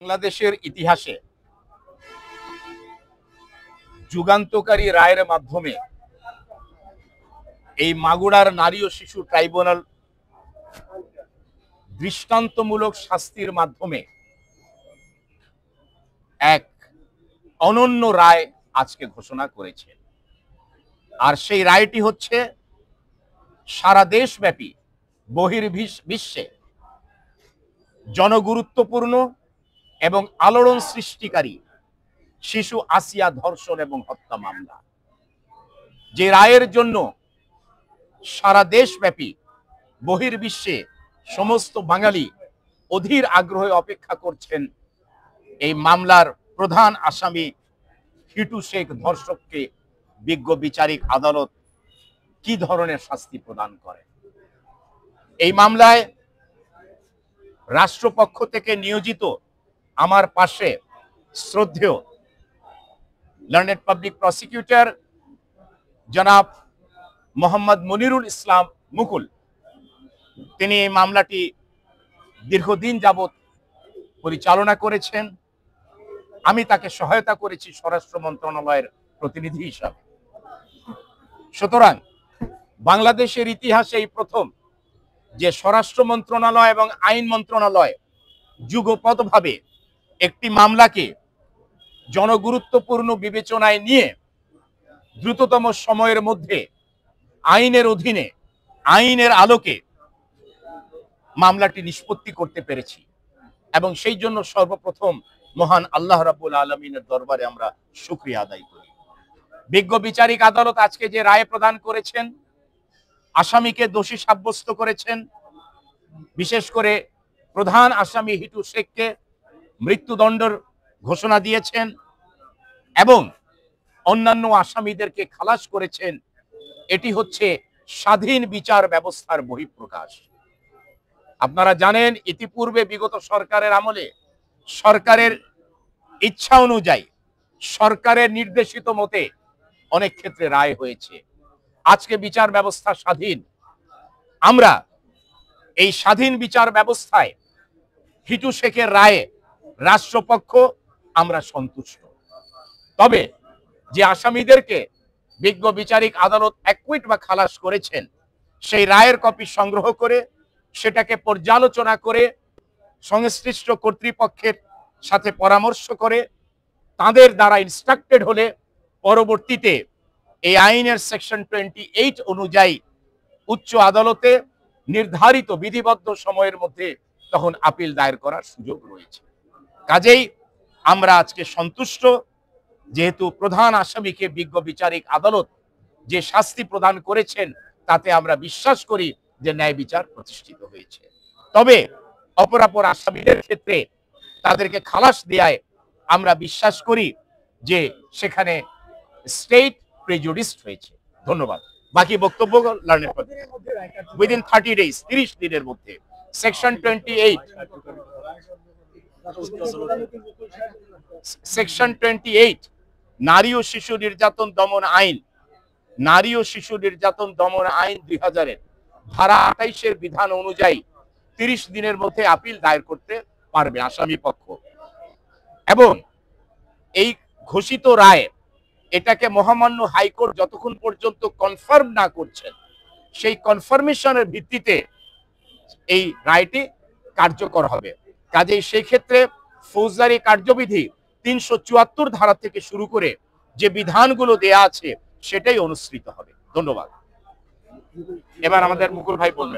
বাংলাদেশের ইতিহাসে যুগান্তকারী রায়ের মাধ্যমে এই মাগুরার নারী ও শিশু ট্রাইব্যুনাল দৃষ্টান্তমূলক শাস্তির মাধ্যমে এক অনন্য রায় আজকে ঘোষণা করেছে। আর সেই রায়টি হচ্ছে সারা দেশব্যাপী বহির্বিশ্বে জনগুরুত্বপূর্ণ এবং আলোড়ন সৃষ্টিকারী শিশু আসিয়া ধর্ষণ এবং হত্যা মামলা, যে রায়ের জন্য সারা দেশব্যাপী বহির্বিশ্বে সমস্ত বাঙালি অধীর আগ্রহে অপেক্ষা করছেন এই মামলার প্রধান আসামি হিটু শেখ ধর্ষককে বিজ্ঞ বিচারিক আদালত কি ধরনের শাস্তি প্রদান করে। এই মামলায় রাষ্ট্রপক্ষ থেকে নিয়োজিত আমার পাশে শ্রদ্ধেয় লার্নেড পাবলিক প্রসিকিউটর জনাব মোহাম্মদ মনিরুল ইসলাম মুকুল, তিনি এই মামলাটি দীর্ঘদিন যাবৎ পরিচালনা করেছেন। আমি তাকে সহায়তা করেছি স্বরাষ্ট্র মন্ত্রণালয়ের প্রতিনিধি হিসাবে। সুতরাং বাংলাদেশের ইতিহাসে এই প্রথম যে স্বরাষ্ট্র মন্ত্রণালয় এবং আইন মন্ত্রণালয় যুগপৎভাবে একটি মামলাকে জনগুরুত্বপূর্ণ বিবেচনায় নিয়ে দ্রুততম সময়ের মধ্যে আইনের অধীনে আইনের আলোকে মামলাটি নিষ্পত্তি করতে পেরেছি এবং সেই জন্য সর্বপ্রথম মহান আল্লাহ রাব্বুল আলামিনের দরবারে আমরা শুকরিয়া আদায় করি। বিজ্ঞ বিচারিক আদালত আজকে যে রায় প্রদান করেছেন, আসামিকে দোষী সাব্যস্ত করেছেন, বিশেষ করে প্রধান আসামি হিটু শেখকে মৃত্যুদণ্ডের ঘোষণা দিয়েছেন এবং অন্যান্য আসামিদেরকে খালাস করেছেন। এটি হচ্ছে স্বাধীন বিচার ব্যবস্থার বহিঃপ্রকাশ। আপনারা জানেন, ইতিপূর্বে বিগত সরকারের আমলে সরকারের ইচ্ছা অনুযায়ী সরকারের নির্দেশিত মতে অনেক ক্ষেত্রে রায় হয়েছে। আজকে বিচার ব্যবস্থা স্বাধীন। আমরা এই স্বাধীন বিচার ব্যবস্থায় হিটু শেখের রায়ে রাষ্ট্রপক্ষ আমরা সন্তুষ্ট। তবে যে আসামিদেরকে বিজ্ঞ বিচারিক আদালত অ্যাকুইট বা খালাস করেছেন, সেই রায়ের কপি সংগ্রহ করে সেটাকে পর্যালোচনা করে সংশ্লিষ্ট কর্তৃপক্ষের সাথে পরামর্শ করে তাদের দ্বারা ইনস্ট্রাক্টেড হলে পরবর্তীতে এই আইনের সেকশন 28 অনুযায়ী উচ্চ আদালতে নির্ধারিত বিধিবদ্ধ সময়ের মধ্যে তখন আপিল দায়ের করার সুযোগ রয়েছে। কাজেই আমরা আজকে সন্তুষ্ট, যেহেতু প্রধান আসামিকে বিজ্ঞ বিচারিক আদালত যে শাস্তি প্রদান করেছেন তাতে আমরা বিশ্বাস করি যে ন্যায় বিচার প্রতিষ্ঠিত হয়েছে। তবে অপরাপর আসামিদের ক্ষেত্রে তাদেরকে খালাস দেয়ায় আমরা বিশ্বাস করি যে সেখানে স্টেট প্রেজুডিসড হয়েছে। ধন্যবাদ। বাকি বক্তব্য লার্নের পদ্ধতি উইদিন 30 days, 30 দিনের মধ্যে সেকশন 28 নারী ও শিশু নির্যাতন দমন আইন, নারী ও শিশু নির্যাতন দমন আইন 2000 ধারা 28 বিধান অনুযায়ী 30 দিনের মধ্যে আপিল দায়ের করতে পারবে আসামি পক্ষ। এবং এই ঘোষিত রায়, এটাকে মহামান্য হাইকোর্ট যতক্ষণ পর্যন্ত কনফার্ম না করছেন, সেই কনফার্মেশনের ভিত্তিতে এই রায়টি কার্যকর হবে। কাজেই সেই ক্ষেত্রে ফৌজদারি কার্যবিধি 374 ধারা থেকে শুরু করে যে বিধানগুলো দেয়া আছে সেটাই অনুসৃত হবে। ধন্যবাদ। এবার আমাদের মুকুল ভাই বলবেন।